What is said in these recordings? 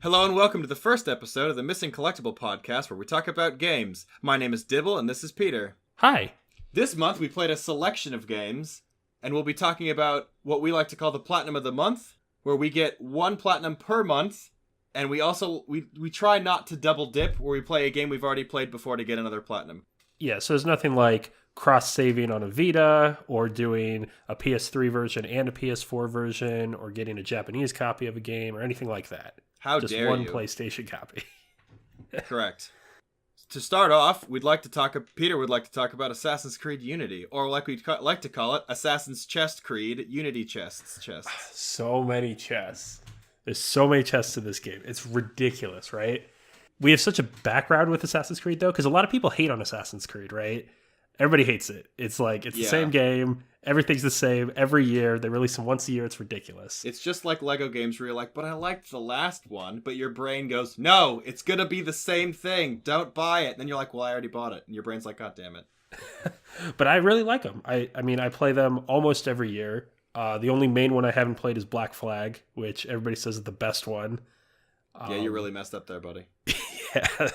Hello and welcome to the first episode of the Missing Collectible Podcast, where we talk about games. My name is Dibble and this is Peter. Hi. This month we played a selection of games, and we'll be talking about what we like to call the Platinum of the Month, where we get one Platinum per month, and we also we try not to double dip, where we play a game we've already played before to get another Platinum. Yeah, so there's nothing like cross-saving on a Vita, or doing a PS3 version and a PS4 version, or getting a Japanese copy of a game, or anything like that. How Just dare one you. PlayStation copy. Correct. To start off, Peter would like to talk about Assassin's Creed Unity, or like we'd like to call it, Assassin's Chest Creed Unity Chests. So many chests. There's so many chests in this game. It's ridiculous, right? We have such a background with Assassin's Creed, though, because a lot of people hate on Assassin's Creed, right? Everybody hates it. It's like, it's the same game. Everything's the same every year. They release them once a year. It's ridiculous. It's just like Lego games where you're like, but I liked the last one. But your brain goes, no, it's going to be the same thing. Don't buy it. And then you're like, well, I already bought it. And your brain's like, God damn it. But I really like them. I mean, I play them almost every year. The only main one I haven't played is Black Flag, which everybody says is the best one. Yeah, you really messed up there, buddy. Yeah,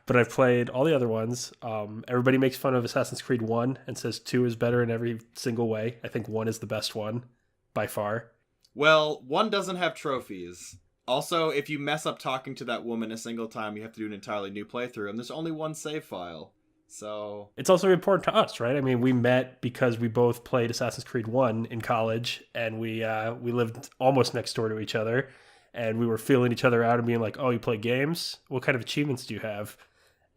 but I've played all the other ones. Everybody makes fun of Assassin's Creed 1 and says 2 is better in every single way. I think 1 is the best one, by far. Well, 1 doesn't have trophies. Also, if you mess up talking to that woman a single time, you have to do an entirely new playthrough, and there's only one save file. So it's also important to us, right? I mean, we met because we both played Assassin's Creed 1 in college, and we lived almost next door to each other. And we were feeling each other out and being like, oh, you play games? What kind of achievements do you have?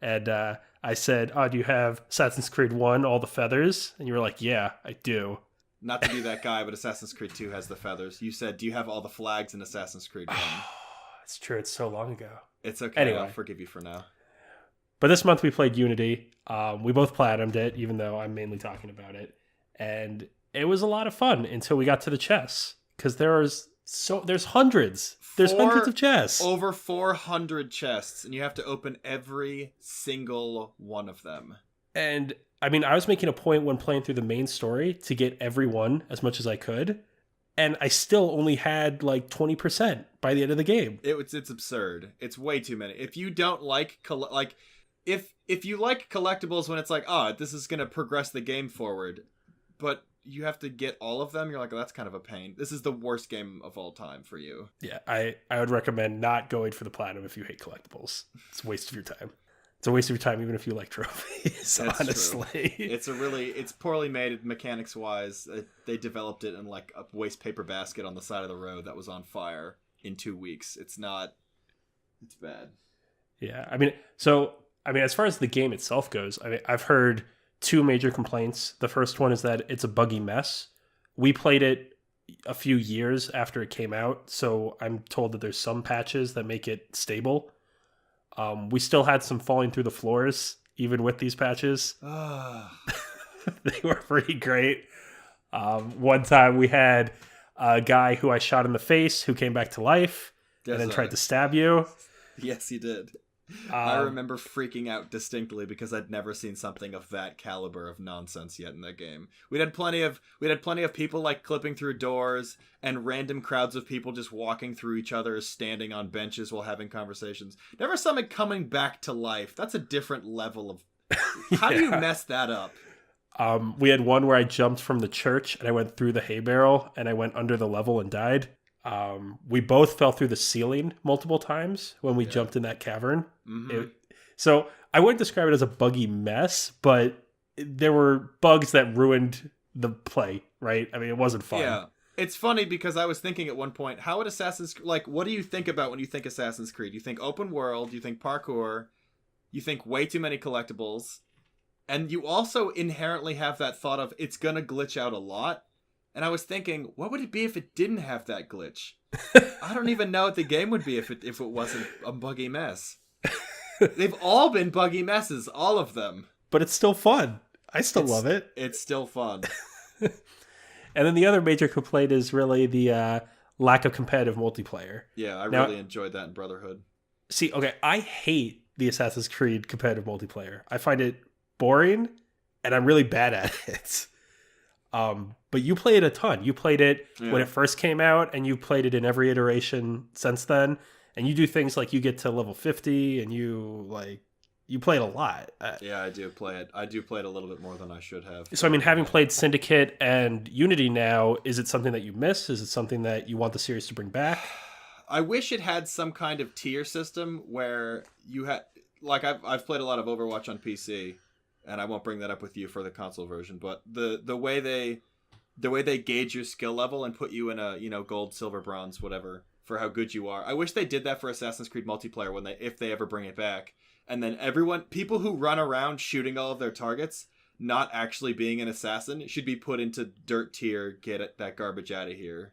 And I said, oh, do you have Assassin's Creed 1, all the feathers? And you were like, yeah, I do. Not to be that guy, but Assassin's Creed 2 has the feathers. You said, do you have all the flags in Assassin's Creed 1? It's true. It's so long ago. It's okay. Anyway. I'll forgive you for now. But this month we played Unity. We both platinumed it, even though I'm mainly talking about it. And it was a lot of fun until we got to the chess. Because there's hundreds. There's hundreds of chests. Over 400 chests, and you have to open every single one of them. And, I mean, I was making a point when playing through the main story to get every one as much as I could, and I still only had, like, 20% by the end of the game. It's absurd. It's way too many. If you don't like... If you like collectibles when it's like, oh, this is going to progress the game forward, but... you have to get all of them, you're like, oh, that's kind of a pain. This is the worst game of all time for you. Yeah, I would recommend not going for the platinum if you hate collectibles. It's a waste of your time. It's a waste of your time even if you like trophies, that's honestly. True. It's poorly made mechanics-wise. They developed it in like a waste paper basket on the side of the road that was on fire in 2 weeks. It's bad. Yeah, I mean, as far as the game itself goes, I've heard 2 major complaints. The first one is that it's a buggy mess. We played it a few years after it came out, so I'm told that there's some patches that make it stable. We still had some falling through the floors, even with these patches. They were pretty great. One time we had a guy who I shot in the face who came back to life and then tried to stab you. Yes, he did. I remember freaking out distinctly because I'd never seen something of that caliber of nonsense yet in that game. We had plenty of people like clipping through doors and random crowds of people just walking through each other, standing on benches while having conversations. Never something coming back to life. That's a different level of... How do you mess that up? We had one where I jumped from the church and I went through the hay barrel and I went under the level and died. We both fell through the ceiling multiple times when we jumped in that cavern. Mm-hmm. So I wouldn't describe it as a buggy mess, but there were bugs that ruined the play, right? I mean, it wasn't fun. Yeah. It's funny because I was thinking at one point, how would what do you think about when you think Assassin's Creed? You think open world, you think parkour, you think way too many collectibles, and you also inherently have that thought of it's gonna glitch out a lot. And I was thinking, what would it be if it didn't have that glitch? I don't even know what the game would be if it wasn't a buggy mess. They've all been buggy messes, all of them. But it's still fun. I still love it. It's still fun. And then the other major complaint is really the lack of competitive multiplayer. Yeah, I really enjoyed that in Brotherhood. See, okay, I hate the Assassin's Creed competitive multiplayer. I find it boring, and I'm really bad at it. But you play it a ton. You played it when it first came out, and you've played it in every iteration since then. and you do things like you get to level 50 and you play it a lot. Yeah, I do play it. I do play it a little bit more than I should have. So I mean, having played Syndicate and Unity now, is it something that you miss? Is it something that you want the series to bring back? I wish it had some kind of tier system where you had, like, I've played a lot of Overwatch on PC, and I won't bring that up with you for the console version, but the way they gauge your skill level and put you in a, gold, silver, bronze, whatever, for how good you are. I wish they did that for Assassin's Creed multiplayer if they ever bring it back. And then people who run around shooting all of their targets, not actually being an assassin, should be put into dirt tier, get that garbage out of here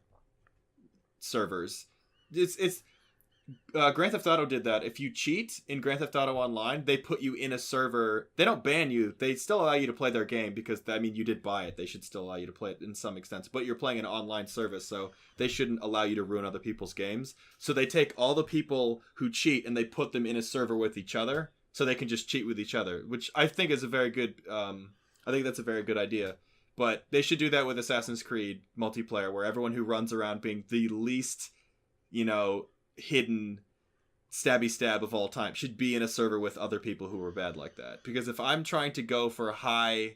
servers. It's Grand Theft Auto did that. If you cheat in Grand Theft Auto Online, they put you in a server. They don't ban you. They still allow you to play their game because, you did buy it. They should still allow you to play it in some extent. But you're playing an online service, so they shouldn't allow you to ruin other people's games. So they take all the people who cheat and they put them in a server with each other so they can just cheat with each other, which I think is a very good... I think that's a very good idea. But they should do that with Assassin's Creed multiplayer, where everyone who runs around being the least... hidden stabby stab of all time should be in a server with other people who were bad like that. Because if I'm trying to go for high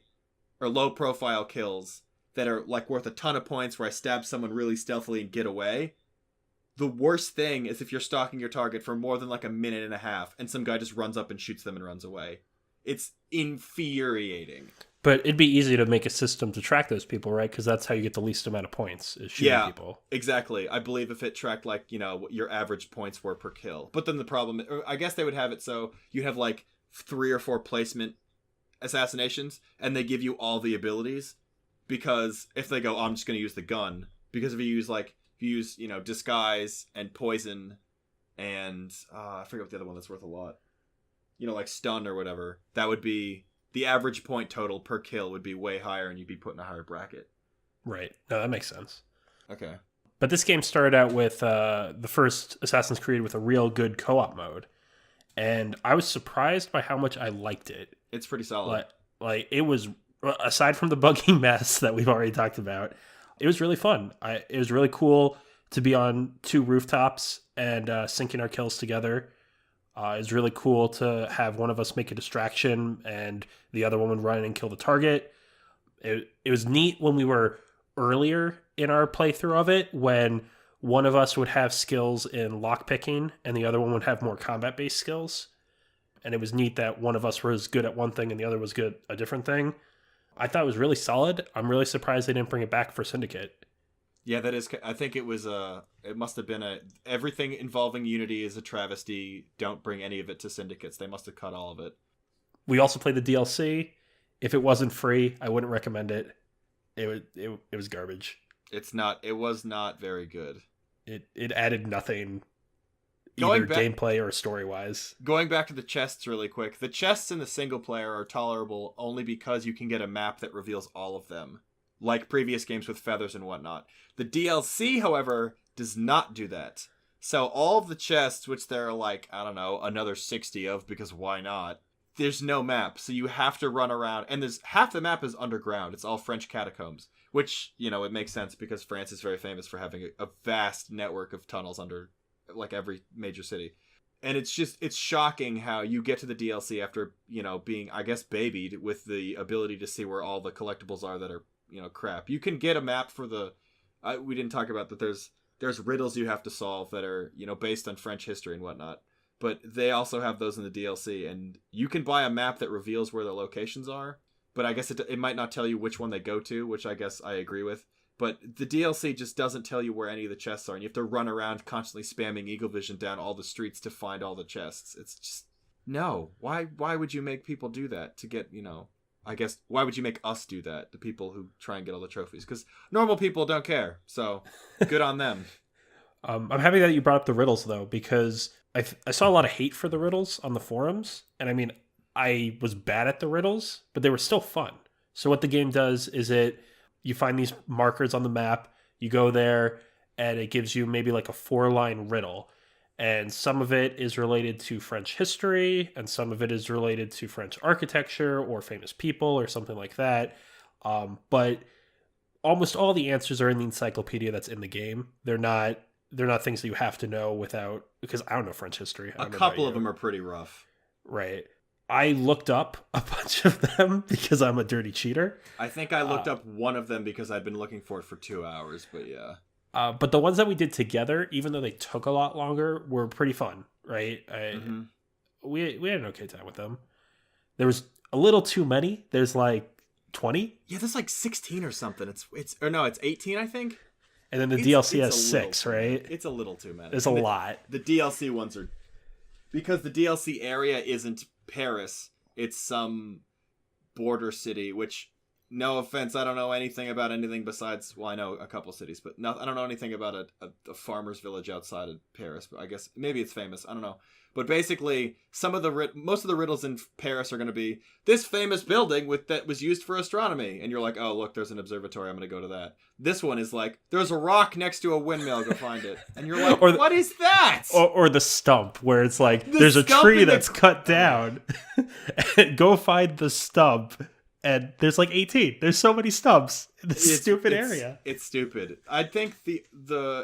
or low profile kills that are worth a ton of points where I stab someone really stealthily and get away, the worst thing is if you're stalking your target for more than a minute and a half and some guy just runs up and shoots them and runs away. It's infuriating. But it'd be easy to make a system to track those people, right? Because that's how you get the least amount of points, is shooting people. Exactly. I believe if it tracked, what your average points were per kill. But then the problem, I guess they would have it so you have, 3 or 4 placement assassinations, and they give you all the abilities. Because if they go, I'm just going to use the gun. Because if you use, disguise and poison and, I forget what the other one that's worth a lot. Stun or whatever. That would be... the average point total per kill would be way higher and you'd be put in a higher bracket. Right. No, that makes sense. Okay. But this game started out with the first Assassin's Creed with a real good co-op mode. And I was surprised by how much I liked it. It's pretty solid. It was, aside from the buggy mess that we've already talked about, it was really fun. It was really cool to be on 2 rooftops and syncing our kills together. It's really cool to have one of us make a distraction and the other one would run and kill the target. It was neat when we were earlier in our playthrough of it, when one of us would have skills in lockpicking and the other one would have more combat-based skills. And it was neat that one of us was good at one thing and the other was good at a different thing. I thought it was really solid. I'm really surprised they didn't bring it back for Syndicate. Yeah, that is. I think it was it must have been everything involving Unity is a travesty. Don't bring any of it to Syndicates. They must have cut all of it. We also played the DLC. If it wasn't free, I wouldn't recommend it. It was garbage. It was not very good. It added nothing, either gameplay or story wise. Going back to the chests really quick. The chests in the single player are tolerable only because you can get a map that reveals all of them, like previous games with feathers and whatnot. The DLC, however, does not do that. So all of the chests, which there are another 60 of, because why not? There's no map, so you have to run around. And there's half the map is underground. It's all French catacombs, which, it makes sense because France is very famous for having a vast network of tunnels under, every major city. And it's shocking how you get to the DLC after, being, I guess, babied with the ability to see where all the collectibles are that are, crap. You can get a map for the... we didn't talk about that there's riddles you have to solve that are, based on French history and whatnot. But they also have those in the DLC, and you can buy a map that reveals where the locations are, but I guess it might not tell you which one they go to, which I guess I agree with. But the DLC just doesn't tell you where any of the chests are, and you have to run around constantly spamming Eagle Vision down all the streets to find all the chests. It's just... no. Why would you make people do that to get, I guess, why would you make us do that, the people who try and get all the trophies? Because normal people don't care, so good on them. I'm happy that you brought up the riddles, though, because I saw a lot of hate for the riddles on the forums, and I mean, I was bad at the riddles, but they were still fun. So what the game does is you find these markers on the map, you go there, and it gives you maybe a 4-line riddle. And some of it is related to French history, and some of it is related to French architecture or famous people or something like that. But almost all the answers are in the encyclopedia that's in the game. They're not they're not things that you have to know without, because I don't know French history. A couple of them are pretty rough. Right. I looked up a bunch of them because I'm a dirty cheater. I think I looked up one of them because I'd been looking for it for 2 hours, but yeah. But the ones that we did together, even though they took a lot longer, were pretty fun, right? We had an okay time with them. There was a little too many. There's like 20. Yeah, there's like 16 or something. It's 18, I think. And then the DLC has 6, right? It's a little too many. There's a lot. The DLC ones are... Because the DLC area isn't Paris. It's some border city, which, no offense, I don't know anything about anything besides... Well, I know a couple cities, but I don't know anything about a farmer's village outside of Paris. But I guess maybe it's famous. I don't know. But basically, most of the riddles in Paris are going to be this famous building that was used for astronomy, and you're like, oh look, there's an observatory. I'm going to go to that. This one is like, there's a rock next to a windmill. Go find it, and you're like, what is that? Or the stump, where it's like there's a tree that's cut down. Go find the stump, and there's like 18. There's so many stumps in this stupid area. It's stupid. I think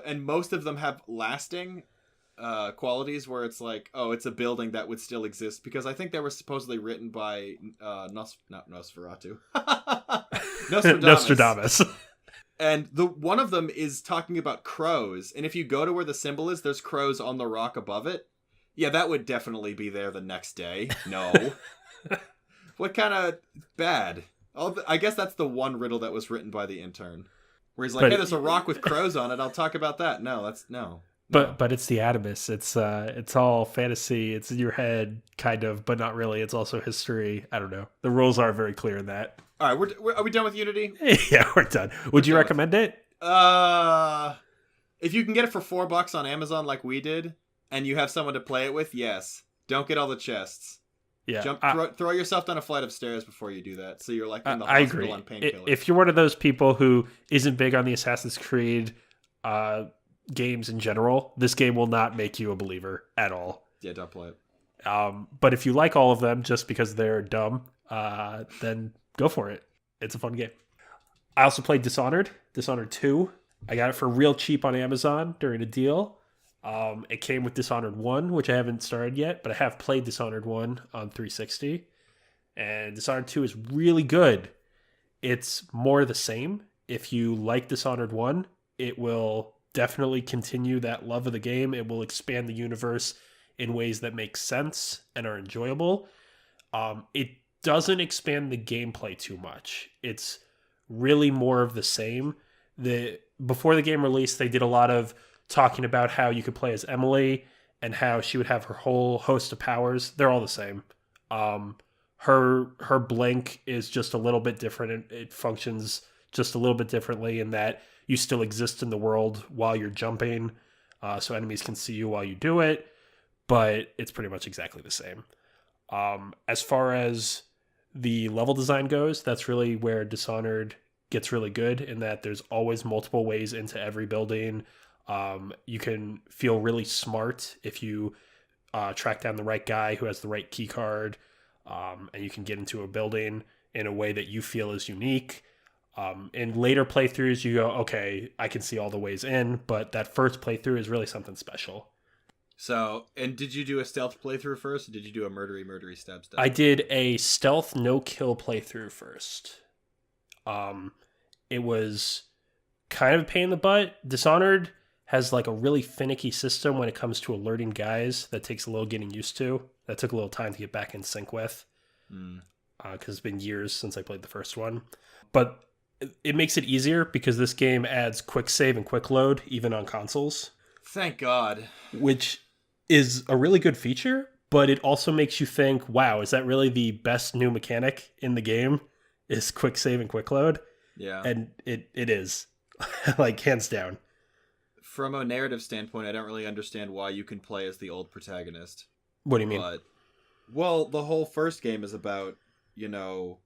and most of them have lasting qualities where it's like, oh, it's a building that would still exist, because I think they were supposedly written by not Nosferatu. Nostradamus. And one of them is talking about crows, and if you go to where the symbol is, there's crows on the rock above it. Yeah, that would definitely be there the next day. No. What kind of bad? I guess that's the one riddle that was written by the intern, where he's like, hey, there's a rock with crows on it. I'll talk about that. No. But it's the Animus. It's all fantasy. It's in your head, kind of, but not really. It's also history. I don't know. The rules are very clear in that. All right, are we done with Unity? Yeah, we're done. Would you recommend it? If you can get it for $4 on Amazon like we did, and you have someone to play it with, yes. Don't get all the chests. Yeah, throw yourself down a flight of stairs before you do that, so you're like in the I hospital agree. on painkillers. If you're one of those people who isn't big on the Assassin's Creed games in general, this game will not make you a believer at all. Yeah, don't play it. But if you like all of them just because they're dumb, then go for it. It's a fun game. I also played Dishonored 2. I got it for real cheap on Amazon during a deal. It came with Dishonored 1, which I haven't started yet, but I have played Dishonored 1 on 360. And Dishonored 2 is really good. It's more the same. If you like Dishonored 1, it will definitely continue that love of the game. It will expand the universe in ways that make sense and are enjoyable. It doesn't expand the gameplay too much. It's really more of the same. Before the game released, they did a lot of talking about how you could play as Emily and how she would have her whole host of powers. They're all the same. Her blink is just a little bit different. It functions just a little bit differently in that you still exist in the world while you're jumping, so enemies can see you while you do it, but it's pretty much exactly the same. As far as the level design goes, that's really where Dishonored gets really good, in that there's always multiple ways into every building. You can feel really smart if you track down the right guy who has the right key card, and you can get into a building in a way that you feel is unique. In later playthroughs, you go, okay, I can see all the ways in, but that first playthrough is really something special. So, and did you do a stealth playthrough first, or did you do a murdery stab stuff? I did a stealth no-kill playthrough first. It was kind of a pain in the butt. Dishonored has like a really finicky system when it comes to alerting guys that takes a little getting used to. That took a little time to get back in sync with, because it's been years since I played the first one. But it makes it easier because this game adds quick save and quick load even on consoles. Thank God. Which is a really good feature, but it also makes you think, wow, is that really the best new mechanic in the game? Is quick save and quick load? Yeah. And it is. Like, hands down. From a narrative standpoint, I don't really understand why you can play as the old protagonist. What do you mean? Well, the whole first game is about, Dishonored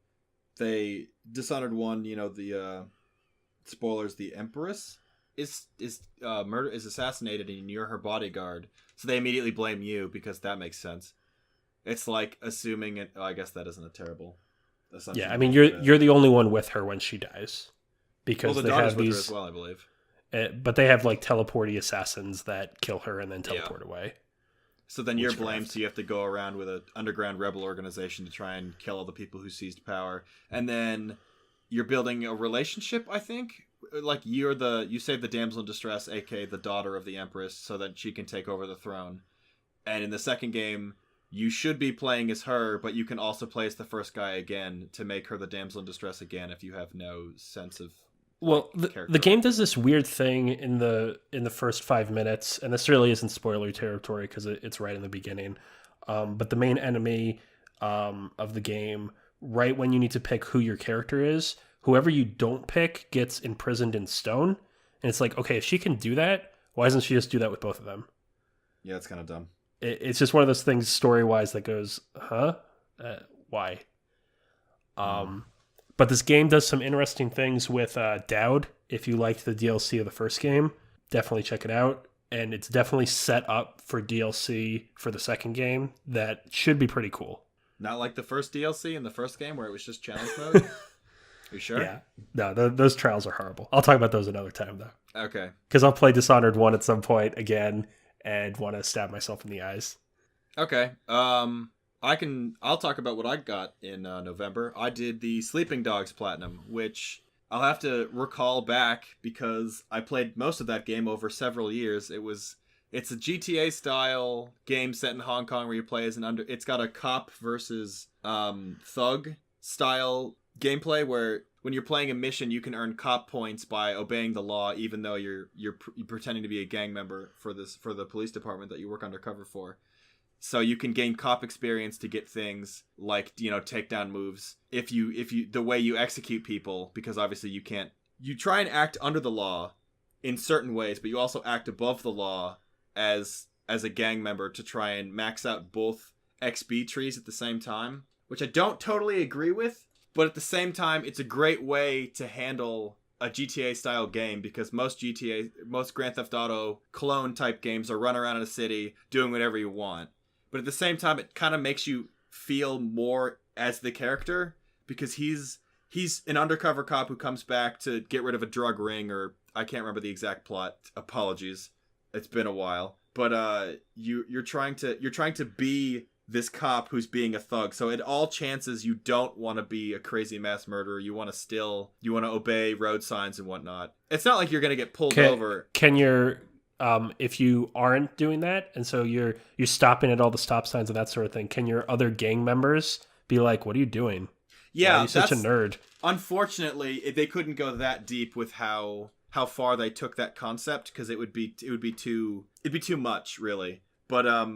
1, the spoilers, the Empress is assassinated and you're her bodyguard. So they immediately blame you because that makes sense. It's like assuming it. Oh, I guess that isn't a terrible assumption. Yeah, I mean, you're the only one with her when she dies. Because the they daughter's have with these her as well, I believe. But they have like teleporty assassins that kill her and then teleport away. So then you're blamed, so you have to go around with an underground rebel organization to try and kill all the people who seized power. And then you're building a relationship, I think. Like you save the damsel in distress, aka the daughter of the Empress, so that she can take over the throne. And in the second game, you should be playing as her, but you can also play as the first guy again to make her the damsel in distress again if you have no sense of. Well, the game does this weird thing in the first 5 minutes, and this really isn't spoiler territory because it's right in the beginning. But the main enemy of the game, right when you need to pick who your character is, whoever you don't pick gets imprisoned in stone. And it's like, okay, if she can do that, why doesn't she just do that with both of them? Yeah, it's kind of dumb. It's just one of those things story-wise that goes, huh? Why? But this game does some interesting things with Dowd. If you liked the DLC of the first game, definitely check it out. And it's definitely set up for DLC for the second game that should be pretty cool. Not like the first DLC in the first game where it was just challenge mode? Are you sure? Yeah. No, those trials are horrible. I'll talk about those another time, though. Okay. Because I'll play Dishonored 1 at some point again and want to stab myself in the eyes. Okay. I'll talk about what I got in November. I did the Sleeping Dogs Platinum, which I'll have to recall back because I played most of that game over several years. It's a GTA style game set in Hong Kong where you play as it's got a cop versus thug style gameplay where when you're playing a mission you can earn cop points by obeying the law even though you're pretending to be a gang member for the police department that you work undercover for. So you can gain cop experience to get things like, takedown moves if you the way you execute people, because obviously you try and act under the law in certain ways, but you also act above the law as a gang member to try and max out both XP trees at the same time, which I don't totally agree with, but at the same time it's a great way to handle a GTA style game because most Grand Theft Auto clone type games are run around in a city doing whatever you want. But at the same time, it kind of makes you feel more as the character because he's an undercover cop who comes back to get rid of a drug ring, or I can't remember the exact plot. Apologies, it's been a while. But you're trying to be this cop who's being a thug. So at all chances, you don't want to be a crazy mass murderer. You want to obey road signs and whatnot. It's not like you're gonna get pulled over. Can your if you aren't doing that, and so you're stopping at all the stop signs and that sort of thing, can your other gang members be like, "What are you doing? Yeah, why are you such a nerd?" Unfortunately, they couldn't go that deep with how far they took that concept because it would be too much, really. But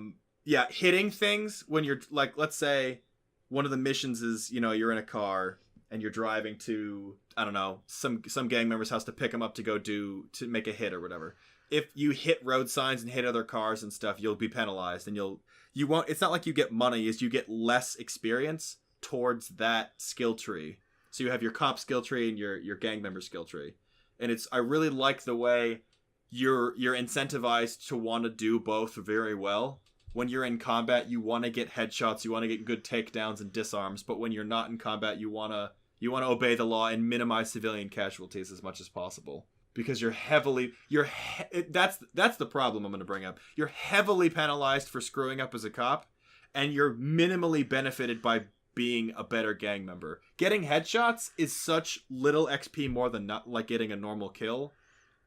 yeah, hitting things when you're like, let's say one of the missions is you're in a car and you're driving to, I don't know, some gang member's house to pick them up to make a hit or whatever. If you hit road signs and hit other cars and stuff, you'll be penalized, and you won't. It's not like you get money; is you get less experience towards that skill tree. So you have your cop skill tree and your gang member skill tree, and I really like the way you're incentivized to want to do both very well. When you're in combat, you want to get headshots, you want to get good takedowns and disarms, but when you're not in combat, you want to obey the law and minimize civilian casualties as much as possible. Because that's the problem I'm going to bring up. You're heavily penalized for screwing up as a cop, and you're minimally benefited by being a better gang member. Getting headshots is such little XP more than not like getting a normal kill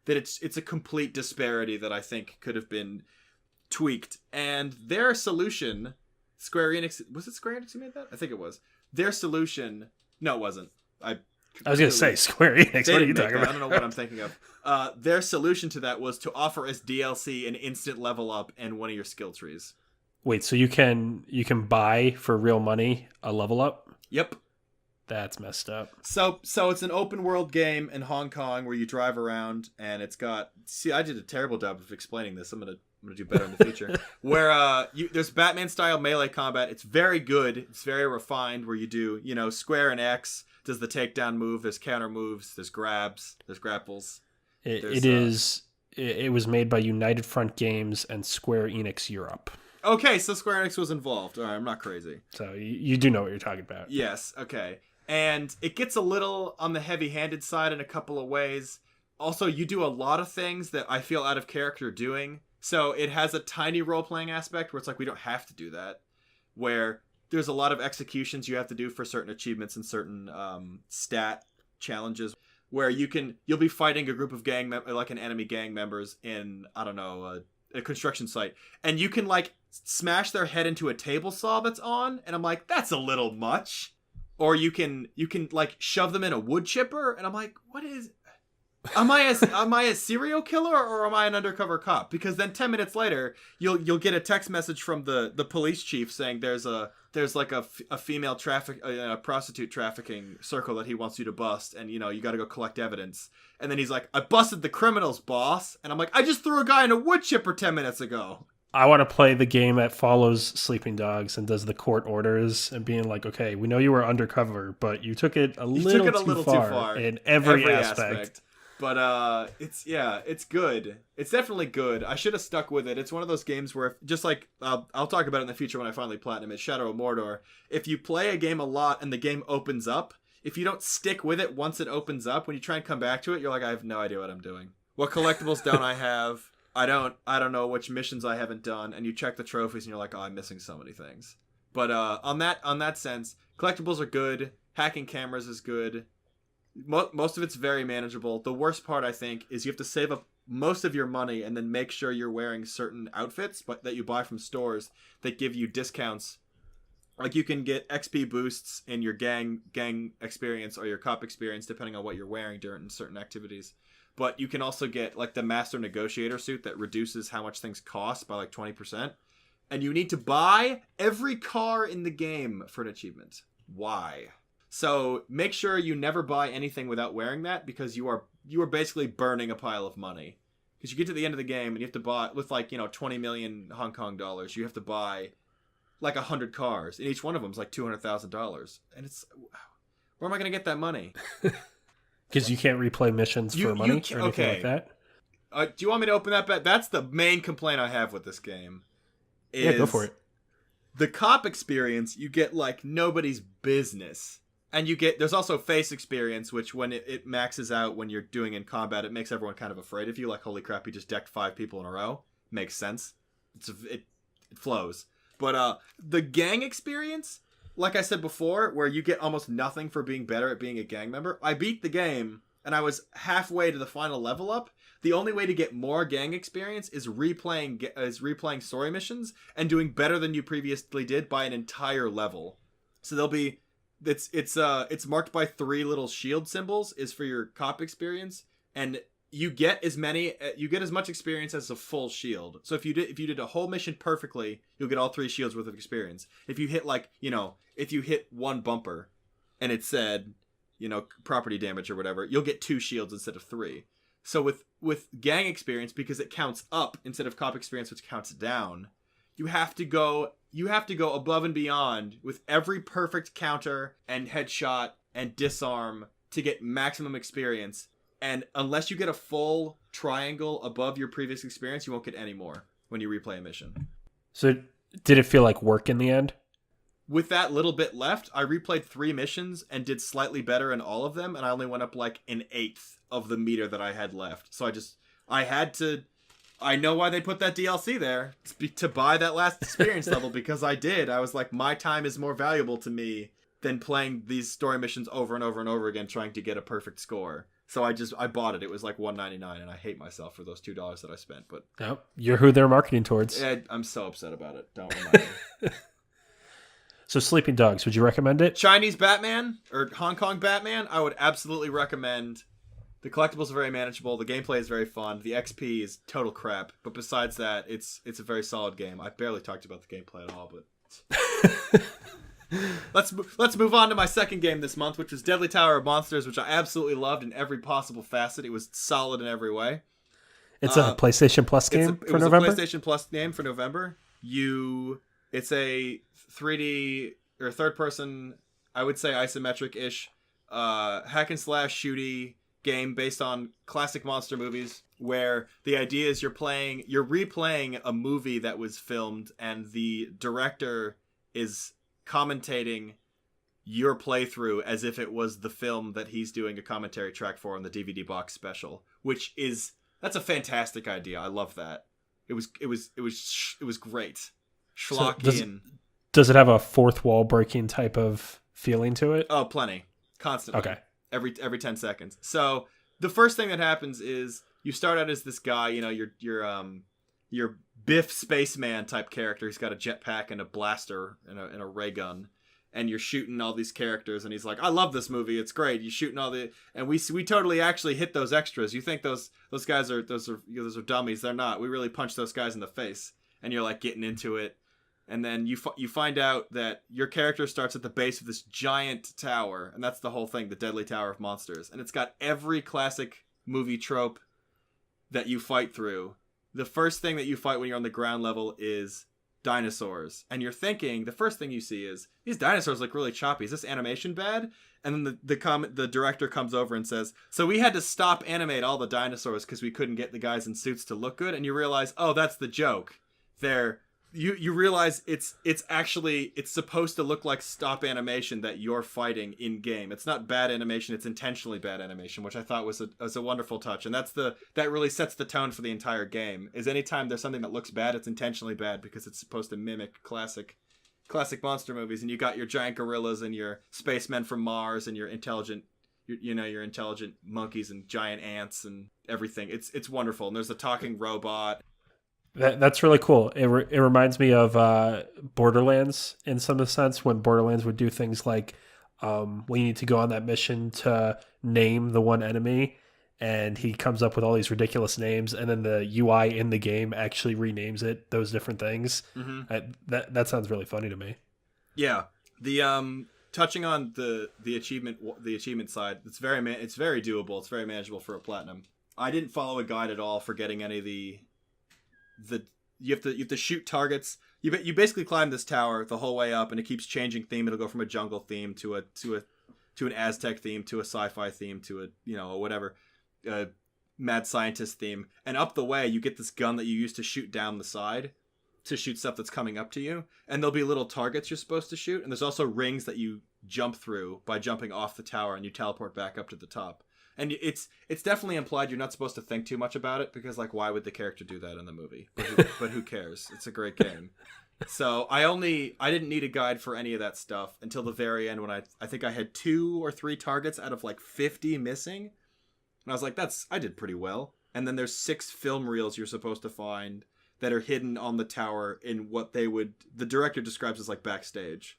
that it's a complete disparity that I think could have been tweaked. And their solution, Square Enix, was it Square Enix who made that? I think it was. Their solution, no, it wasn't. I was going to say Square Enix. What are you talking about? I don't know what I'm thinking of. Their solution to that was to offer as DLC an instant level up and one of your skill trees. Wait, so you can buy for real money a level up? Yep. That's messed up. So it's an open world game in Hong Kong where you drive around, and it's got. See, I did a terrible job of explaining this. I'm gonna do better in the future. Where there's Batman style melee combat. It's very good. It's very refined. Where you do square and X does the takedown move. There's counter moves. There's grabs. There's grapples. It was made by United Front Games and Square Enix Europe. Okay, so Square Enix was involved. All right, I'm not crazy. So you do know what you're talking about. Yes. Okay. And it gets a little on the heavy-handed side in a couple of ways. Also, you do a lot of things that I feel out of character doing. So it has a tiny role-playing aspect where it's like we don't have to do that. Where there's a lot of executions you have to do for certain achievements and certain stat challenges. Where you'll be fighting a group of like an enemy gang members in, I don't know, a construction site, and you can like smash their head into a table saw that's on, and I'm like, that's a little much. Or you can like shove them in a wood chipper, and I'm like, what is? Am I a serial killer or am I an undercover cop? Because then 10 minutes later, you'll get a text message from the police chief saying there's like a female a prostitute trafficking circle that he wants you to bust, and you got to go collect evidence. And then he's like, I busted the criminals, boss. And I'm like, I just threw a guy in a wood chipper 10 minutes ago. I want to play the game that follows Sleeping Dogs and does the court orders and being like, okay, we know you were undercover, but you took it a little too far in every aspect. But it's good. It's definitely good. I should have stuck with it. It's one of those games where, just like I'll talk about it in the future when I finally platinum it, Shadow of Mordor. If you play a game a lot and the game opens up, if you don't stick with it once it opens up, when you try and come back to it, you're like, I have no idea what I'm doing. What collectibles don't I have? I don't know which missions I haven't done. And you check the trophies and you're like, oh, I'm missing so many things. But on that sense, collectibles are good. Hacking cameras is good. Most of it's very manageable. The worst part, I think, is you have to save up most of your money and then make sure you're wearing certain outfits that you buy from stores that give you discounts. Like you can get XP boosts in your gang experience or your cop experience depending on what you're wearing during certain activities. But you can also get like the Master Negotiator suit that reduces how much things cost by like 20%. And you need to buy every car in the game for an achievement. Why? So make sure you never buy anything without wearing that, because you are basically burning a pile of money. Because you get to the end of the game and you have to buy, with like 20 million Hong Kong dollars, you have to buy like 100 cars, and each one of them is like $200,000. And it's, where am I going to get that money? Because you can't replay missions for money or anything like that. Do you want me to open that bet? That's the main complaint I have with this game. Yeah, go for it. The cop experience, you get like nobody's business. And there's also face experience, which when it maxes out when you're doing in combat, it makes everyone kind of afraid of you. Like, holy crap, you just decked 5 people in a row. Makes sense. It flows. But the gang experience, like I said before, where you get almost nothing for being better at being a gang member. I beat the game, and I was halfway to the final level up. The only way to get more gang experience is replaying story missions and doing better than you previously did by an entire level. So there'll be... It's marked by 3 little shield symbols is for your cop experience, and you get as much experience as a full shield. So if you did a whole mission perfectly, you'll get all 3 shields worth of experience. If you hit if you hit one bumper and it said, property damage or whatever, you'll get 2 shields instead of 3. So with gang experience, because it counts up instead of cop experience, which counts down, you have to go above and beyond with every perfect counter and headshot and disarm to get maximum experience. And unless you get a full triangle above your previous experience, you won't get any more when you replay a mission. So did it feel like work in the end? With that little bit left, I replayed 3 missions and did slightly better in all of them, and I only went up like an 1/8 of the meter that I had left. So I know why they put that DLC there, to buy that last experience level, because I did. I was like, my time is more valuable to me than playing these story missions over and over and over again trying to get a perfect score. So I bought it. It was like $1.99, and I hate myself for those $2 that I spent. But you're who they're marketing towards. I'm so upset about it. Don't remind me. So Sleeping Dogs, would you recommend it? Chinese Batman or Hong Kong Batman, I would absolutely recommend. The collectibles are very manageable. The gameplay is very fun. The XP is total crap. But besides that, it's a very solid game. I barely talked about the gameplay at all, but let's move on to my second game this month, which was Deadly Tower of Monsters, which I absolutely loved in every possible facet. It was solid in every way. It's a PlayStation Plus game for November? It was a PlayStation Plus game for November. It's a 3D or third person, I would say isometric-ish, hack and slash shooty game based on classic monster movies, where the idea is you're replaying a movie that was filmed, and the director is commentating your playthrough as if it was the film that he's doing a commentary track for on the DVD box special, that's a fantastic idea. I love that. It was great. Schlockian. Does it have a fourth wall breaking type of feeling to it? Oh, plenty. Constantly. Okay. Every 10 seconds. So the first thing that happens is you start out as this guy, your Biff spaceman type character. He's got a jetpack and a blaster and a ray gun. And you're shooting all these characters, and he's like, "I love this movie. It's great." You're shooting and we totally actually hit those extras. You think those guys are those are dummies? They're not. We really punch those guys in the face, and you're like getting into it, and then you find out that your character starts at the base of this giant tower, and that's the whole thing, the Deadly Tower of Monsters, and it's got every classic movie trope that you fight through. The first thing that you fight when you're on the ground level is dinosaurs, and you're thinking the first thing you see is these dinosaurs look really choppy. Is this animation bad? And then the director comes over and says, so we had to stop animate all the dinosaurs because we couldn't get the guys in suits to look good. And you realize, oh, that's the joke. You realize it's supposed to look like stop animation that you're fighting in game. It's not bad animation, it's intentionally bad animation, which I thought was a wonderful touch. And that really sets the tone for the entire game. Is anytime there's something that looks bad, it's intentionally bad because it's supposed to mimic classic monster movies. And you got your giant gorillas and your spacemen from Mars and your intelligent monkeys and giant ants and everything. It's wonderful. And there's a talking robot. That's really cool. It reminds me of Borderlands in some sense, when Borderlands would do things like when you need to go on that mission to name the one enemy, and he comes up with all these ridiculous names, and then the UI in the game actually renames it those different things. Mm-hmm. That sounds really funny to me. Yeah, the touching on the achievement side, it's very doable. It's very manageable for a platinum. I didn't follow a guide at all for getting any of you have to shoot targets. You basically climb this tower the whole way up, and it keeps changing theme. It'll go from a jungle theme to an Aztec theme to a sci-fi theme to a whatever mad scientist theme. And up the way, you get this gun that you use to shoot down the side to shoot stuff that's coming up to you. And there'll be little targets you're supposed to shoot. And there's also rings that you jump through by jumping off the tower, and you teleport back up to the top. And it's definitely implied you're not supposed to think too much about it, because why would the character do that in the movie? But who cares? It's a great game. So I didn't need a guide for any of that stuff until the very end, when I think I had 2 or 3 targets out of 50 missing. And I was like, I did pretty well. And then there's 6 film reels you're supposed to find that are hidden on the tower in what the director describes as backstage.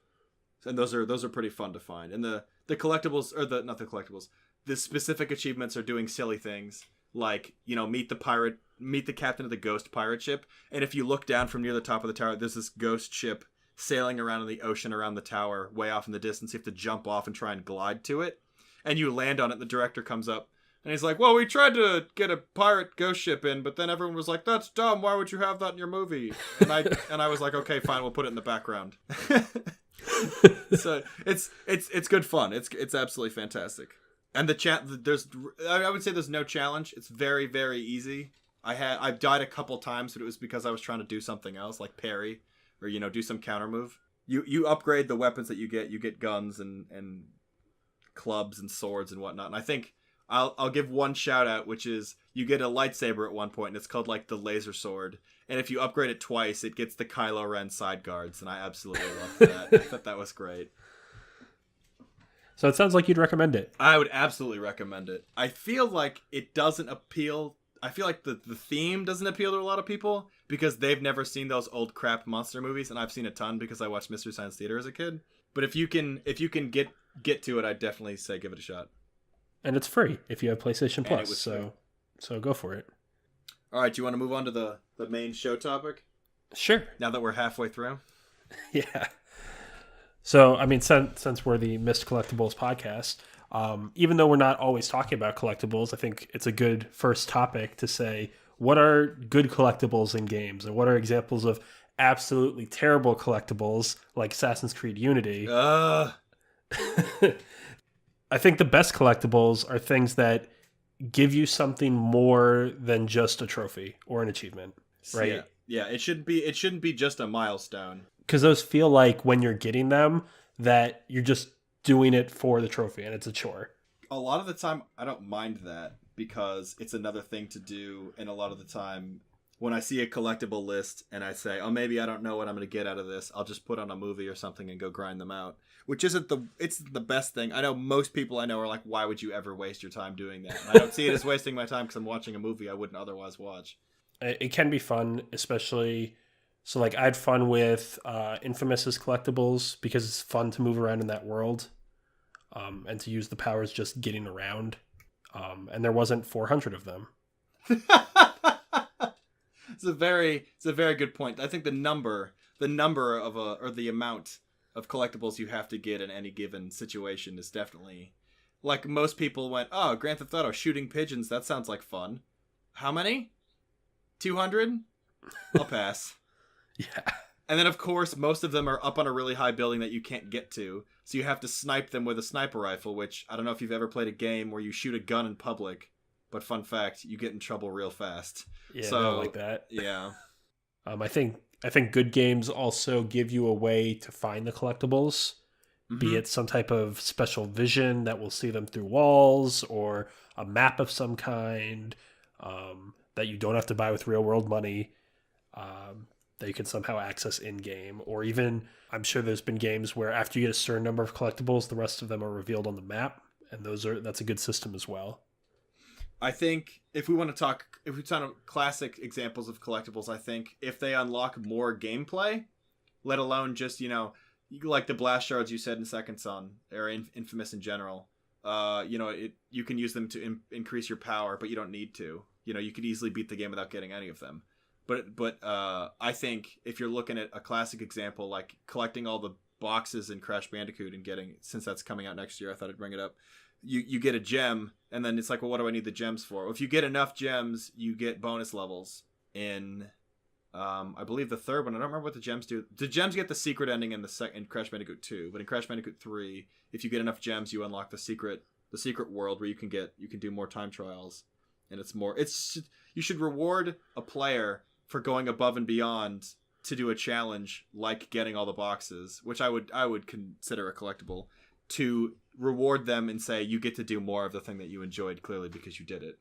And those are pretty fun to find. And the collectibles, or not the collectibles, the specific achievements are doing silly things like, meet the captain of the ghost pirate ship. And if you look down from near the top of the tower, there's this ghost ship sailing around in the ocean around the tower, way off in the distance. You have to jump off and try and glide to it. And you land on it. The director comes up and he's like, well, we tried to get a pirate ghost ship in, but then everyone was like, that's dumb. Why would you have that in your movie? And I was like, okay, fine. We'll put it in the background. So it's good fun. It's absolutely fantastic. And I would say there's no challenge. It's very, very easy. I've died a couple times, but it was because I was trying to do something else, like parry, or do some counter move. You upgrade the weapons that you get. You get guns and clubs and swords and whatnot. And I think I'll give one shout out, which is you get a lightsaber at one point, and it's called the laser sword. And if you upgrade it twice, it gets the Kylo Ren side guards, and I absolutely loved that. I thought that was great. So it sounds like you'd recommend it. I would absolutely recommend it. I feel like it doesn't appeal. I feel like the theme doesn't appeal to a lot of people because they've never seen those old crap monster movies, and I've seen a ton because I watched Mystery Science Theater as a kid. But if you can get to it, I'd definitely say give it a shot. And it's free if you have PlayStation Plus, so go for it. All right, do you want to move on to the main show topic? Sure. Now that we're halfway through? Yeah. So, since we're the Missed Collectibles podcast, even though we're not always talking about collectibles, I think it's a good first topic to say, what are good collectibles in games? And what are examples of absolutely terrible collectibles like Assassin's Creed Unity? I think the best collectibles are things that give you something more than just a trophy or an achievement, right? Yeah. It shouldn't be just a milestone. Because those feel like when you're getting them that you're just doing it for the trophy, and it's a chore. A lot of the time, I don't mind that because it's another thing to do. And a lot of the time, when I see a collectible list and I say, oh, maybe I don't know what I'm going to get out of this, I'll just put on a movie or something and go grind them out. Which isn't it's the best thing. I know most people I know are like, why would you ever waste your time doing that? And I don't see it as wasting my time because I'm watching a movie I wouldn't otherwise watch. It can be fun, especially... So, like, I had fun with Infamous's collectibles because it's fun to move around in that world and to use the powers just getting around. And there wasn't 400 of them. It's a very good point. I think the number of or the amount of collectibles you have to get in any given situation is definitely, like, most people went, oh, Grand Theft Auto shooting pigeons, that sounds like fun. How many? 200? I'll pass. Yeah. And then, of course, most of them are up on a really high building that you can't get to. So you have to snipe them with a sniper rifle, which I don't know if you've ever played a game where you shoot a gun in public. But fun fact, you get in trouble real fast. Yeah, so, I don't like that. Yeah. I think good games also give you a way to find the collectibles, be it some type of special vision that will see them through walls or a map of some kind that you don't have to buy with real world money. That you can somehow access in-game, or even I'm sure there's been games where after you get a certain number of collectibles, the rest of them are revealed on the map, and that's a good system as well. I think if we want to talk classic examples of collectibles, I think if they unlock more gameplay, let alone just, like the blast shards you said in Second Son, or Infamous in general, you can use them to increase your power, but you don't need to. You could easily beat the game without getting any of them. But I think if you're looking at a classic example, like collecting all the boxes in Crash Bandicoot and getting, since that's coming out next year, I thought I'd bring it up. You get a gem, and then it's like, well, what do I need the gems for? Well, if you get enough gems, you get bonus levels in, I believe the third one. I don't remember what the gems do. The gems get the secret ending in in Crash Bandicoot 2, but in Crash Bandicoot 3, if you get enough gems, you unlock the secret world where you can do more time trials, and you should reward a player for going above and beyond to do a challenge like getting all the boxes, which I would consider a collectible, to reward them and say you get to do more of the thing that you enjoyed clearly because you did it.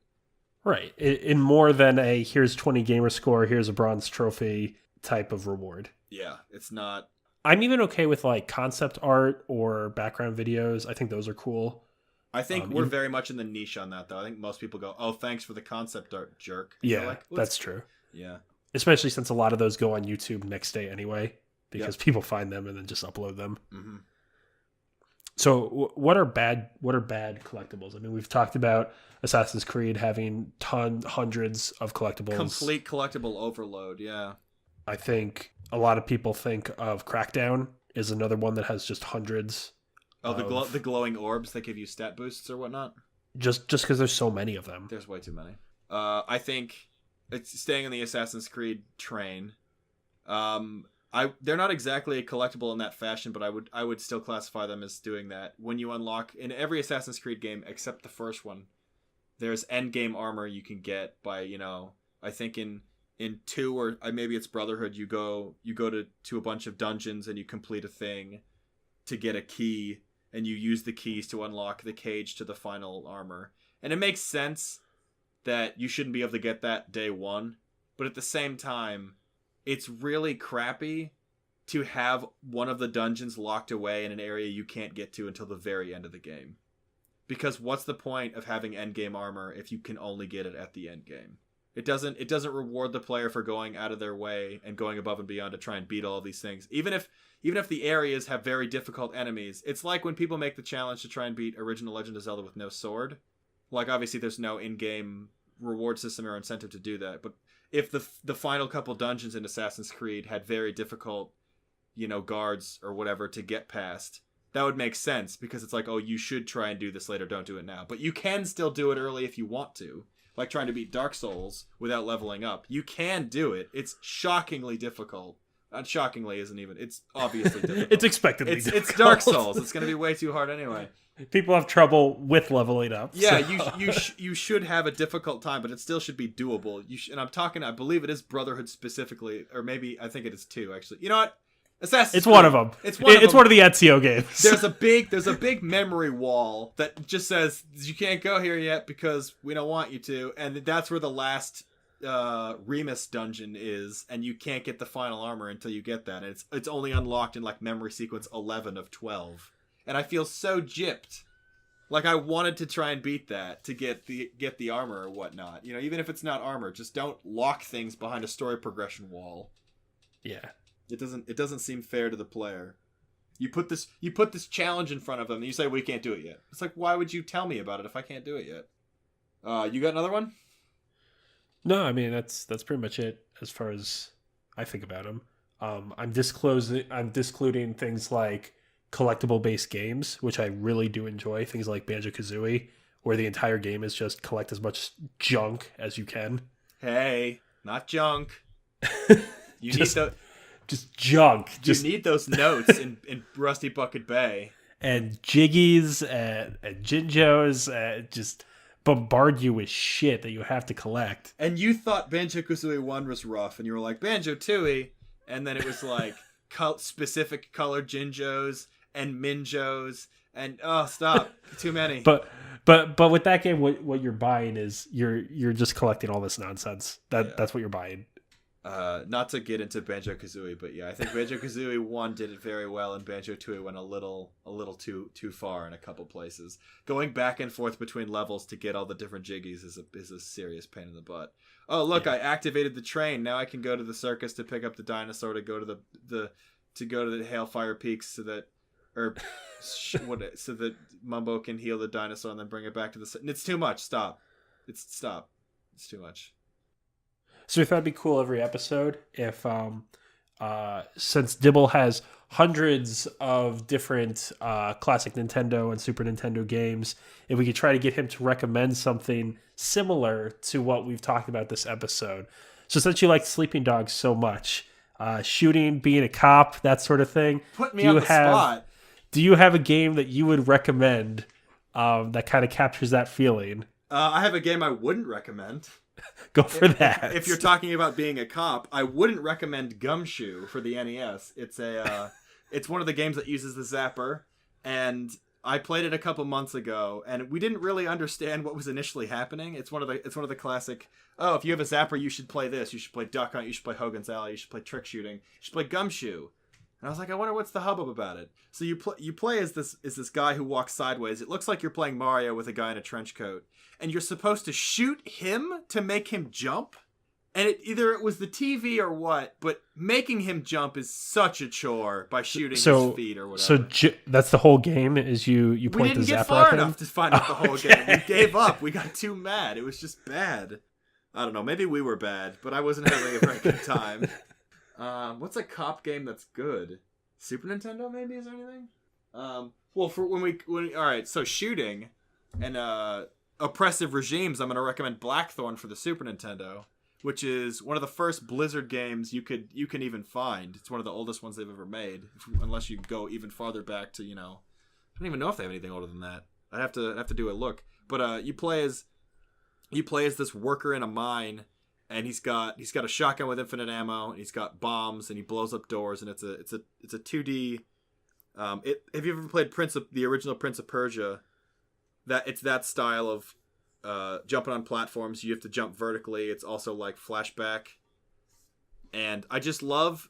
Right. In more than a here's 20 gamer score, here's a bronze trophy type of reward. Yeah, it's not. I'm even okay with like concept art or background videos. I think those are cool. I think we're very much in the niche on that, though. I think most people go, oh, thanks for the concept art, jerk. Yeah, that's true. Yeah. Especially since a lot of those go on YouTube next day anyway, because people find them and then just upload them. Mm-hmm. So what are bad collectibles? I mean, we've talked about Assassin's Creed having hundreds of collectibles. Complete collectible overload, yeah. I think a lot of people think of Crackdown is another one that has just hundreds. Oh, the glowing orbs that give you stat boosts or whatnot? Just because there's so many of them. There's way too many. I think it's staying on the Assassin's Creed train. They're not exactly a collectible in that fashion, but I would still classify them as doing that. When you unlock in every Assassin's Creed game except the first one, there's end game armor you can get by, I think in 2 or maybe it's Brotherhood, you go to a bunch of dungeons and you complete a thing to get a key, and you use the keys to unlock the cage to the final armor. And it makes sense that you shouldn't be able to get that day one, but at the same time, it's really crappy to have one of the dungeons locked away in an area you can't get to until the very end of the game. Because what's the point of having endgame armor if you can only get it at the end game? It doesn't reward the player for going out of their way and going above and beyond to try and beat all of these things. Even if the areas have very difficult enemies, it's like when people make the challenge to try and beat original Legend of Zelda with no sword. Like, obviously there's no in-game reward system or incentive to do that, but if the final couple dungeons in Assassin's Creed had very difficult, guards or whatever to get past, that would make sense, because it's like, oh, you should try and do this later, don't do it now. But you can still do it early if you want to. Like trying to beat Dark Souls without leveling up. You can do it. It's shockingly difficult. Not shockingly isn't even. It's obviously difficult. It's expectedly difficult. It's Dark Souls. It's going to be way too hard anyway. People have trouble with leveling up. Yeah, so. you should have a difficult time, but it still should be doable. And I'm talking, I believe it is Brotherhood specifically, or maybe I think it is 2, actually. You know what? Assassin's It's Creed. one of them. It's one of the Ezio games. There's a big memory wall that just says you can't go here yet because we don't want you to, and that's where the last Remus dungeon is, and you can't get the final armor until you get that. And it's only unlocked in like memory sequence 11 of 12, and I feel so gypped. Like I wanted to try and beat that to get the armor or whatnot. You know, even if it's not armor, just don't lock things behind a story progression wall. Yeah. It doesn't seem fair to the player. You put this challenge in front of them and you say we can't do it yet. It's like, why would you tell me about it if I can't do it yet? You got another one? No, I mean that's pretty much it as far as I think about them. I'm discluding things like collectible based games, which I really do enjoy. Things like Banjo-Kazooie, where the entire game is just collect as much junk as you can. Hey, not junk. You just, need the just junk. You need those notes in Rusty Bucket Bay. And jiggies and Jinjos just bombard you with shit that you have to collect. And you thought Banjo-Kazooie 1 was rough, and you were like, Banjo-Tooie, and then it was like specific colored Jinjos and Minjos, and oh, stop, too many. But with that game, what you're buying is you're just collecting all this nonsense. That's what you're buying. Not to get into Banjo-Kazooie, but yeah, I think Banjo-Kazooie 1 did it very well, and Banjo-Tooie went a little too far in a couple places. Going back and forth between levels to get all the different jiggies is a serious pain in the butt. Oh, look, yeah. I activated the train. Now I can go to the circus to pick up the dinosaur to go to the Hailfire Peaks so that Mumbo can heal the dinosaur and then bring it back to the. It's too much. Stop. It's too much. So we thought it'd be cool every episode if, since Dibble has hundreds of different classic Nintendo and Super Nintendo games, if we could try to get him to recommend something similar to what we've talked about this episode. So since you like Sleeping Dogs so much, shooting, being a cop, that sort of thing. Put me on the spot. Do you have a game that you would recommend that kind of captures that feeling? I have a game I wouldn't recommend. Go for that. If you're talking about being a cop, I wouldn't recommend Gumshoe for the NES. It's one of the games that uses the zapper, and I played it a couple months ago, and we didn't really understand what was initially happening. It's one of the classic. Oh, if you have a zapper, you should play this. You should play Duck Hunt. You should play Hogan's Alley. You should play Trick Shooting. You should play Gumshoe. And I was like, I wonder what's the hubbub about it. So you play as this guy who walks sideways. It looks like you're playing Mario with a guy in a trench coat, and you're supposed to shoot him to make him jump. And either it was the TV or what, but making him jump is such a chore by shooting his feet or whatever. So that's the whole game. Is you point the zapper at him? We didn't get far enough to find out the whole game. We gave up. We got too mad. It was just bad. I don't know. Maybe we were bad, but I wasn't having a very good time. What's a cop game that's good? Super Nintendo, maybe? Is there anything? Well, for when all right. So shooting and oppressive regimes, I'm going to recommend Blackthorn for the Super Nintendo, which is one of the first Blizzard games you can even find. It's one of the oldest ones they've ever made, unless you go even farther back to I don't even know if they have anything older than that. I'd have to do a look. But you play as this worker in a mine. And he's got a shotgun with infinite ammo, and he's got bombs, and he blows up doors, and it's a 2D. Have you ever played the original Prince of Persia? It's that style of jumping on platforms. You have to jump vertically. It's also like flashback, and I just love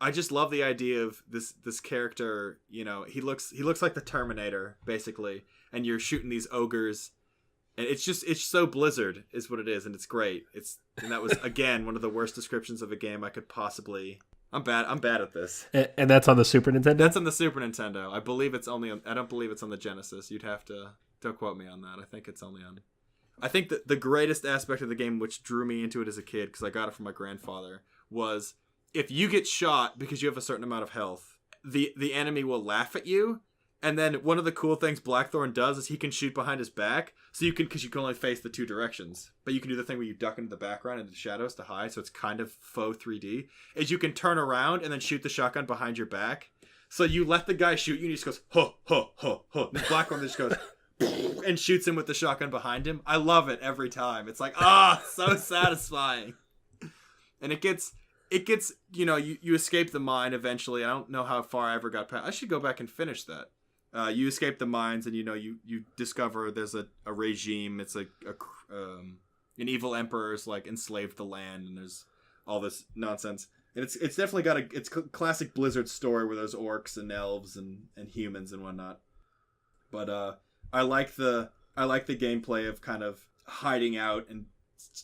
the idea of this character. He looks like the Terminator basically, and you're shooting these ogres. And it's so Blizzard is what it is, and it's great. And that was again one of the worst descriptions of a game I could possibly. I'm bad at this. And that's on the Super Nintendo? That's on the Super Nintendo. I believe it's only I don't believe it's on the Genesis. You'd have to don't quote me on that. I think it's only on. I think that the greatest aspect of the game, which drew me into it as a kid, because I got it from my grandfather, was if you get shot because you have a certain amount of health, the enemy will laugh at you. And then one of the cool things Blackthorn does is he can shoot behind his back, because you can only face the two directions. But you can do the thing where you duck into the background and the shadows to hide, so it's kind of faux 3D. Is you can turn around and then shoot the shotgun behind your back. So you let the guy shoot you, and he just goes, huh, huh, huh, huh. And Blackthorn just goes, and shoots him with the shotgun behind him. I love it every time. It's like, so satisfying. And it gets it gets, you escape the mine eventually. I don't know how far I ever got past. I should go back and finish that. You escape the mines, and you discover there's a regime. It's like an evil emperor's like enslaved the land, and there's all this nonsense. And it's definitely got it's classic Blizzard story where there's orcs and elves and humans and whatnot. But I like the gameplay of kind of hiding out and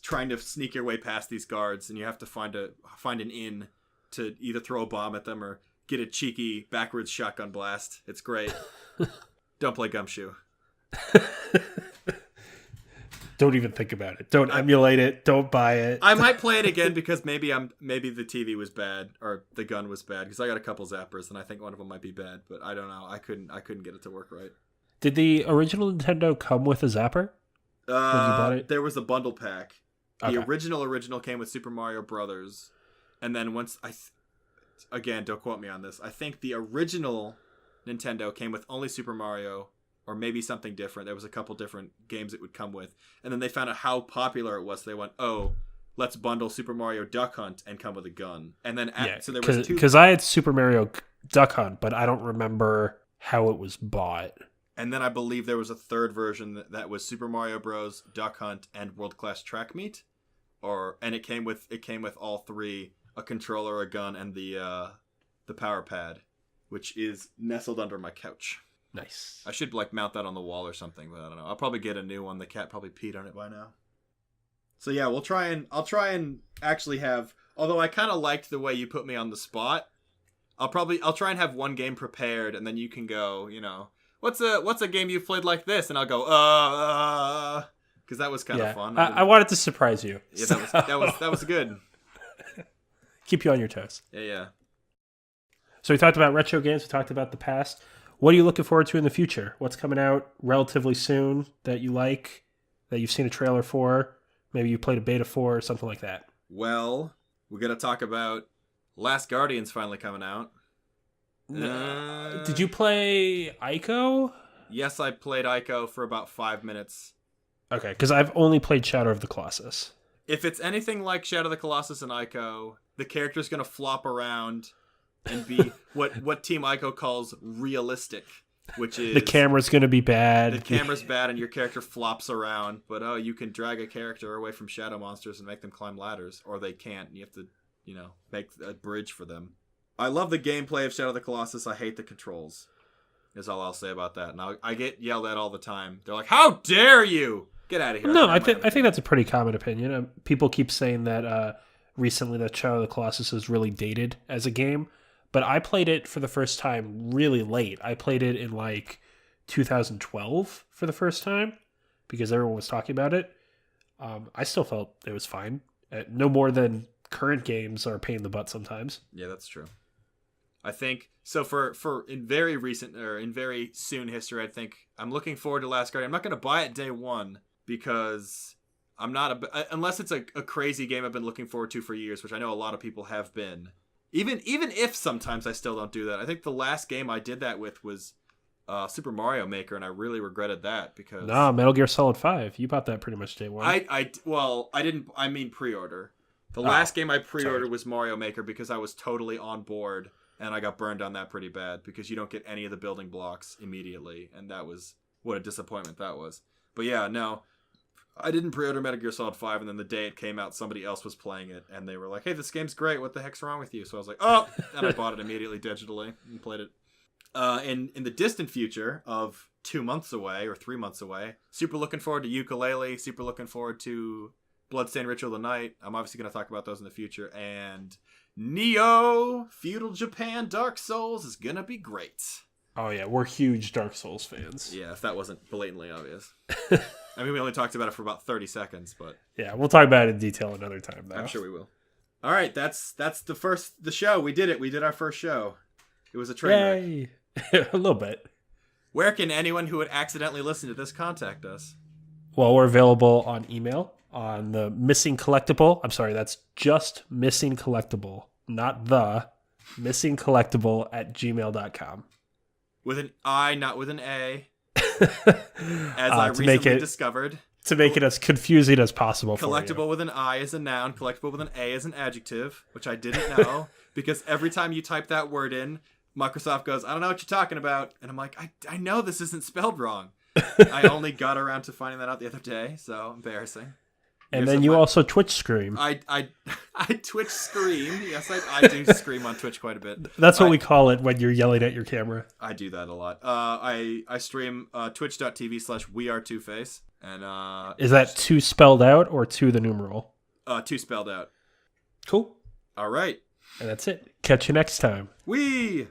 trying to sneak your way past these guards, and you have to find an inn to either throw a bomb at them or get a cheeky backwards shotgun blast. It's great. Don't play Gumshoe. Don't even think about it. Don't emulate it. Don't buy it. I might play it again because maybe the TV was bad or the gun was bad, because I got a couple zappers and I think one of them might be bad, but I don't know. I couldn't get it to work right. Did the original Nintendo come with a zapper when you bought it? There was a bundle pack. The Okay. original came with Super Mario Brothers, and then once again, don't quote me on this. I think the original Nintendo came with only Super Mario, or maybe something different. There was a couple different games it would come with, and then they found out how popular it was. They went, "Oh, let's bundle Super Mario Duck Hunt and come with a gun." And then so there was two. Because I had Super Mario Duck Hunt, but I don't remember how it was bought. And then I believe there was a third version that was Super Mario Bros, Duck Hunt, and World Class Track Meet, and it came with all three: a controller, a gun, and the power pad, which is nestled under my couch. Nice. I should mount that on the wall or something, but I don't know. I'll probably get a new one. The cat probably peed on it by now. So yeah, I'll try and actually have. Although I kind of liked the way you put me on the spot, I'll try and have one game prepared, and then you can go. What's a game you've played like this? And I'll go, because that was kind of fun. I wanted to surprise you. Yeah, that was good. Keep you on your toes. Yeah. So we talked about retro games. We talked about the past. What are you looking forward to in the future? What's coming out relatively soon that you like, that you've seen a trailer for? Maybe you played a beta for, or something like that. Well, we're going to talk about Last Guardian's finally coming out. Did you play Ico? Yes, I played Ico for about 5 minutes. Okay, because I've only played Shadow of the Colossus. If it's anything like Shadow of the Colossus and Ico, the character's going to flop around and be what Team Ico calls realistic, which is... The camera's going to be bad. The camera's bad and your character flops around, but you can drag a character away from shadow monsters and make them climb ladders, or they can't, and you have to, make a bridge for them. I love the gameplay of Shadow of the Colossus. I hate the controls, is all I'll say about that. And I get yelled at all the time. They're like, "How dare you! Get out of here!" No, I think that's a pretty common opinion. People keep saying that recently that Shadow of the Colossus is really dated as a game, but I played it for the first time really late. I played it in 2012 for the first time because everyone was talking about it. I still felt it was fine. No more than current games are a pain in the butt sometimes. Yeah, that's true. I think so. For in very recent or in very soon history, I think I'm looking forward to Last Guardian. I'm not going to buy it day one because I'm not unless it's a crazy game I've been looking forward to for years, which I know a lot of people have been. Even if sometimes I still don't do that. I think the last game I did that with was Super Mario Maker, and I really regretted that because Metal Gear Solid 5. You bought that pretty much day one. I didn't. I mean pre-order. The last game I pre-ordered was Mario Maker because I was totally on board. And I got burned on that pretty bad because you don't get any of the building blocks immediately. And that was what a disappointment that was. But yeah, no, I didn't pre-order Metal Gear Solid 5. And then the day it came out, somebody else was playing it. And they were like, "Hey, this game's great. What the heck's wrong with you?" So I was like, "Oh!" And I bought it immediately digitally and played it. In the distant future of 2 months away or 3 months away, super looking forward to Yooka-Laylee. Super looking forward to Bloodstained Ritual of the Night. I'm obviously going to talk about those in the future. And Neo Feudal Japan Dark Souls is gonna be great. Oh yeah, we're huge Dark Souls fans. Yeah, if that wasn't blatantly obvious. I mean, we only talked about it for about 30 seconds, but yeah, we'll talk about it in detail another time though. I'm sure we will. All right, that's the show. We did it. We did our first show. It was a train wreck. A little bit. Where can anyone who would accidentally listen to this contact us? Well, we're available on email on the Missing Collectible. I'm sorry, that's just Missing Collectible, not the Missing Collectible @gmail.com. With an I, not with an A. As I recently discovered. to make it as confusing as possible for you. Collectible with an I is a noun. Collectible with an A is an adjective, which I didn't know because every time you type that word in, Microsoft goes, I don't know what you're talking about. And I'm like, I know this isn't spelled wrong. I only got around to finding that out the other day, so embarrassing. And then you also Twitch scream. I Twitch scream. Yes, I do scream on Twitch quite a bit. That's what we call it when you're yelling at your camera. I do that a lot. I stream twitch.tv/wearetwoface. And is that 2 spelled out or 2 the numeral? 2 spelled out. Cool. All right. And that's it. Catch you next time. Wee!